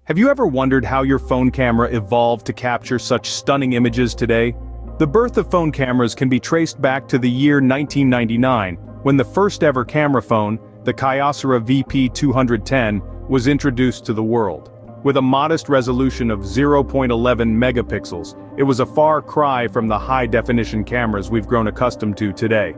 Have you ever wondered how your phone camera evolved to capture such stunning images today? The birth of phone cameras can be traced back to the year 1999, when the first ever camera phone, the Kyocera VP210, was introduced to the world. With a modest resolution of 0.11 megapixels, it was a far cry from the high-definition cameras we've grown accustomed to today.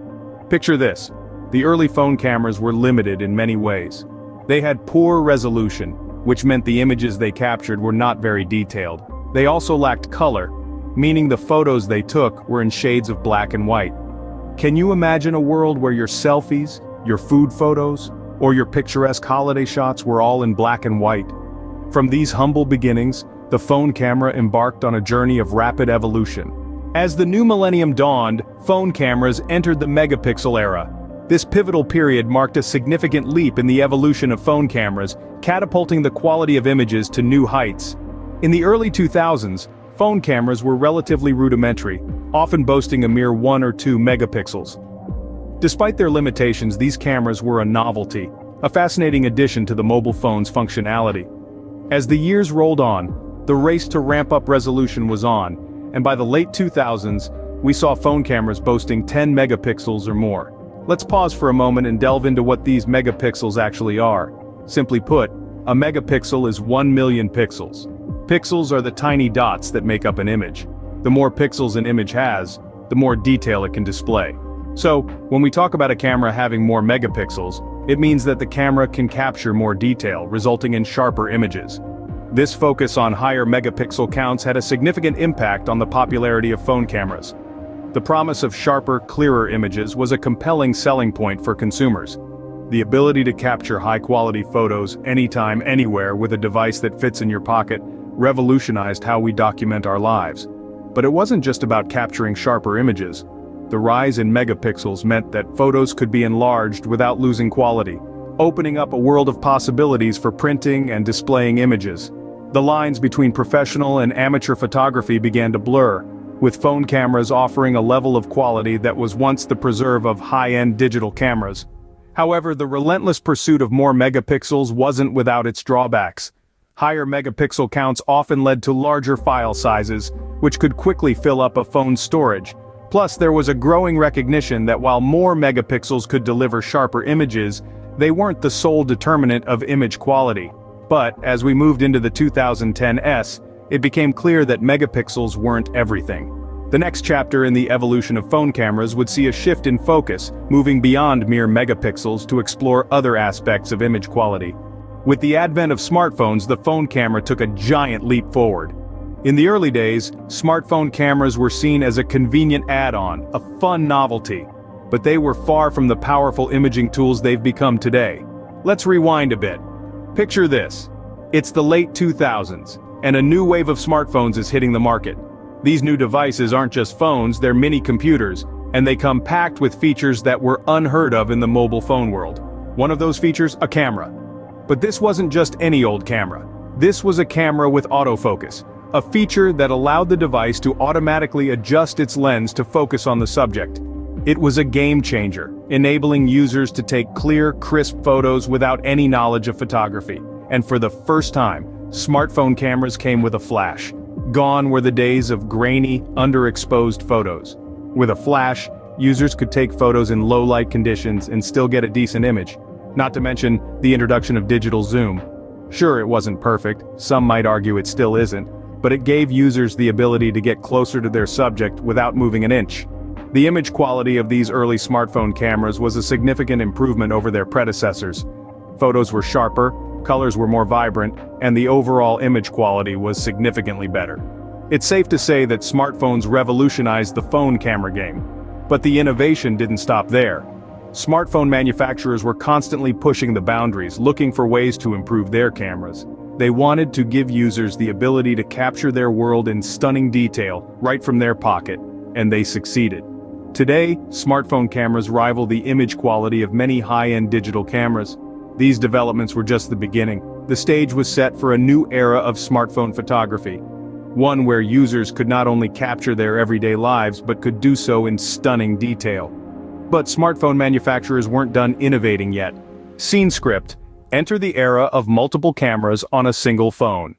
Picture this. The early phone cameras were limited in many ways. They had poor resolution, which meant the images they captured were not very detailed. They also lacked color, meaning the photos they took were in shades of black and white. Can you imagine a world where your selfies, your food photos, or your picturesque holiday shots were all in black and white? From these humble beginnings, the phone camera embarked on a journey of rapid evolution. As the new millennium dawned, phone cameras entered the megapixel era. This pivotal period marked a significant leap in the evolution of phone cameras, catapulting the quality of images to new heights. In the early 2000s, phone cameras were relatively rudimentary, often boasting a mere 1 or 2 megapixels. Despite their limitations, these cameras were a novelty, a fascinating addition to the mobile phone's functionality. As the years rolled on, the race to ramp up resolution was on, and by the late 2000s, we saw phone cameras boasting 10 megapixels or more. Let's pause for a moment and delve into what these megapixels actually are. Simply put, a megapixel is 1 million pixels. Pixels are the tiny dots that make up an image. The more pixels an image has, the more detail it can display. So, when we talk about a camera having more megapixels, it means that the camera can capture more detail, resulting in sharper images. This focus on higher megapixel counts had a significant impact on the popularity of phone cameras. The promise of sharper, clearer images was a compelling selling point for consumers. The ability to capture high-quality photos anytime, anywhere with a device that fits in your pocket revolutionized how we document our lives. But it wasn't just about capturing sharper images. The rise in megapixels meant that photos could be enlarged without losing quality, opening up a world of possibilities for printing and displaying images. The lines between professional and amateur photography began to blur, with phone cameras offering a level of quality that was once the preserve of high-end digital cameras. However, the relentless pursuit of more megapixels wasn't without its drawbacks. Higher megapixel counts often led to larger file sizes, which could quickly fill up a phone's storage. Plus, there was a growing recognition that while more megapixels could deliver sharper images, they weren't the sole determinant of image quality. But, as we moved into the 2010s, it became clear that megapixels weren't everything. The next chapter in the evolution of phone cameras would see a shift in focus, moving beyond mere megapixels to explore other aspects of image quality. With the advent of smartphones, the phone camera took a giant leap forward. In the early days, smartphone cameras were seen as a convenient add-on, a fun novelty. But they were far from the powerful imaging tools they've become today. Let's rewind a bit. Picture this. It's the late 2000s, and a new wave of smartphones is hitting the market. These new devices aren't just phones, they're mini computers, and they come packed with features that were unheard of in the mobile phone world. One of those features, a camera. But this wasn't just any old camera. This was a camera with autofocus, a feature that allowed the device to automatically adjust its lens to focus on the subject. It was a game changer, enabling users to take clear, crisp photos without any knowledge of photography. And for the first time, smartphone cameras came with a flash. Gone were the days of grainy, underexposed photos. With a flash, users could take photos in low-light conditions and still get a decent image. Not to mention the introduction of digital zoom. Sure, it wasn't perfect, some might argue it still isn't, but it gave users the ability to get closer to their subject without moving an inch. The image quality of these early smartphone cameras was a significant improvement over their predecessors. Photos were sharper, colors were more vibrant, and the overall image quality was significantly better. It's safe to say that smartphones revolutionized the phone camera game. But the innovation didn't stop there. Smartphone manufacturers were constantly pushing the boundaries, looking for ways to improve their cameras. They wanted to give users the ability to capture their world in stunning detail, right from their pocket, and they succeeded. Today, smartphone cameras rival the image quality of many high-end digital cameras. These developments were just the beginning. The stage was set for a new era of smartphone photography. One where users could not only capture their everyday lives but could do so in stunning detail. But smartphone manufacturers weren't done innovating yet. SceneScript, Enter the era of multiple cameras on a single phone.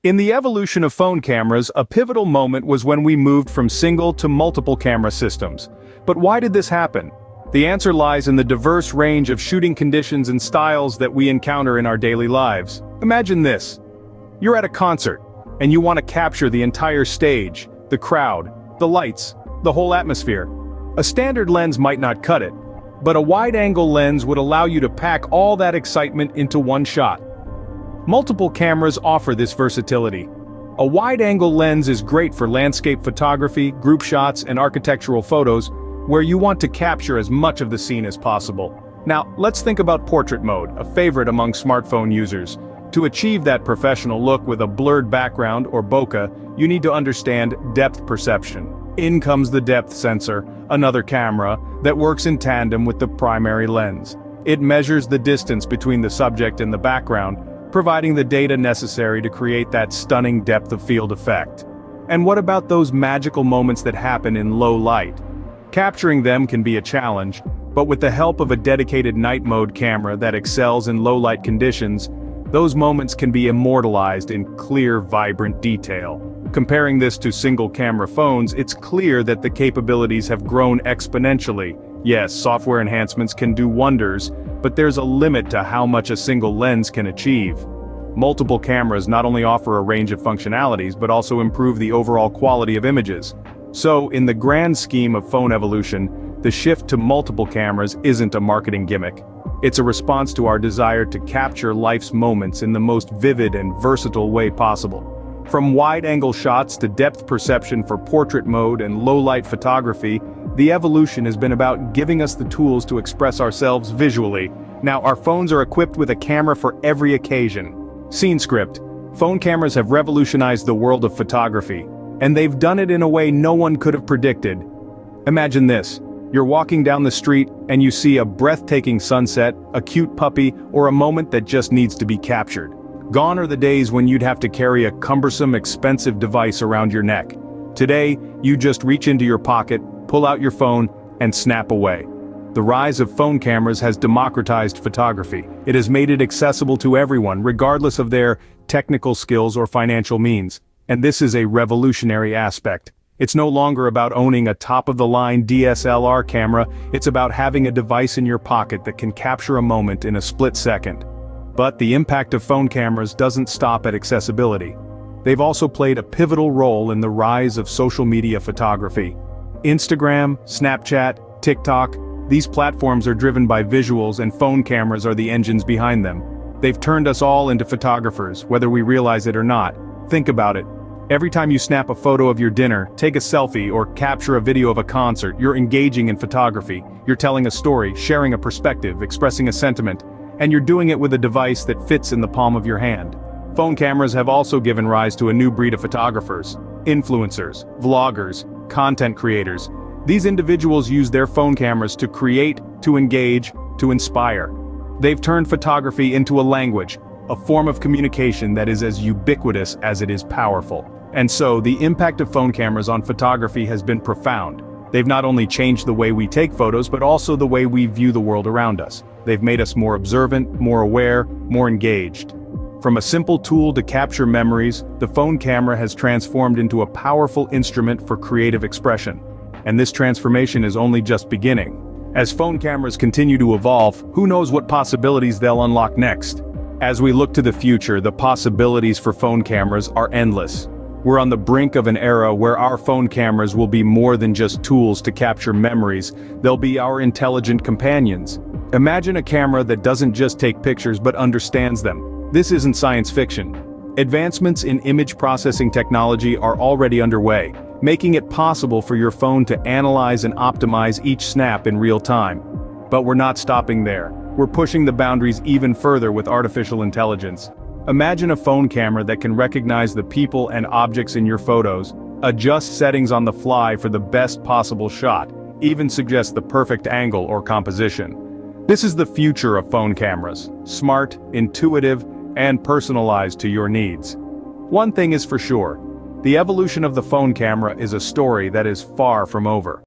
In the evolution of phone cameras, a pivotal moment was when we moved from single to multiple camera systems. But why did this happen? The answer lies in the diverse range of shooting conditions and styles that we encounter in our daily lives. Imagine this. You're at a concert, and you want to capture the entire stage, the crowd, the lights, the whole atmosphere. A standard lens might not cut it, but a wide-angle lens would allow you to pack all that excitement into one shot. Multiple cameras offer this versatility. A wide-angle lens is great for landscape photography, group shots, and architectural photos, where you want to capture as much of the scene as possible. Now, let's think about portrait mode, a favorite among smartphone users. To achieve that professional look with a blurred background or bokeh, you need to understand depth perception. In comes the depth sensor, another camera, that works in tandem with the primary lens. It measures the distance between the subject and the background, providing the data necessary to create that stunning depth of field effect. And what about those magical moments that happen in low light? Capturing them can be a challenge, but with the help of a dedicated night mode camera that excels in low light conditions, those moments can be immortalized in clear, vibrant detail. Comparing this to single camera phones, it's clear that the capabilities have grown exponentially. Yes, software enhancements can do wonders, but there's a limit to how much a single lens can achieve. Multiple cameras not only offer a range of functionalities but also improve the overall quality of images. So, in the grand scheme of phone evolution, the shift to multiple cameras isn't a marketing gimmick. It's a response to our desire to capture life's moments in the most vivid and versatile way possible. From wide-angle shots to depth perception for portrait mode and low-light photography, the evolution has been about giving us the tools to express ourselves visually. Now, our phones are equipped with a camera for every occasion. Scene script. Phone cameras have revolutionized the world of photography, and they've done it in a way no one could have predicted. Imagine this. You're walking down the street and you see a breathtaking sunset, a cute puppy, or a moment that just needs to be captured. Gone are the days when you'd have to carry a cumbersome, expensive device around your neck. Today, you just reach into your pocket, pull out your phone, and snap away. The rise of phone cameras has democratized photography. It has made it accessible to everyone, regardless of their technical skills or financial means. And this is a revolutionary aspect. It's no longer about owning a top-of-the-line DSLR camera, it's about having a device in your pocket that can capture a moment in a split second. But the impact of phone cameras doesn't stop at accessibility. They've also played a pivotal role in the rise of social media photography. Instagram, Snapchat, TikTok, these platforms are driven by visuals and phone cameras are the engines behind them. They've turned us all into photographers, whether we realize it or not. Think about it. Every time you snap a photo of your dinner, take a selfie, or capture a video of a concert, you're engaging in photography. You're telling a story, sharing a perspective, expressing a sentiment, and you're doing it with a device that fits in the palm of your hand. Phone cameras have also given rise to a new breed of photographers, influencers, vloggers, content creators. These individuals use their phone cameras to create, to engage, to inspire. They've turned photography into a language, a form of communication that is as ubiquitous as it is powerful. And so, the impact of phone cameras on photography has been profound. They've not only changed the way we take photos, but also the way we view the world around us. They've made us more observant, more aware, more engaged. From a simple tool to capture memories, the phone camera has transformed into a powerful instrument for creative expression. And this transformation is only just beginning. As phone cameras continue to evolve, who knows what possibilities they'll unlock next? As we look to the future, the possibilities for phone cameras are endless. We're on the brink of an era where our phone cameras will be more than just tools to capture memories, they'll be our intelligent companions. Imagine a camera that doesn't just take pictures but understands them. This isn't science fiction. Advancements in image processing technology are already underway, making it possible for your phone to analyze and optimize each snap in real time. But we're not stopping there. We're pushing the boundaries even further with artificial intelligence. Imagine a phone camera that can recognize the people and objects in your photos, adjust settings on the fly for the best possible shot, even suggest the perfect angle or composition. This is the future of phone cameras, smart, intuitive, and personalized to your needs. One thing is for sure, the evolution of the phone camera is a story that is far from over.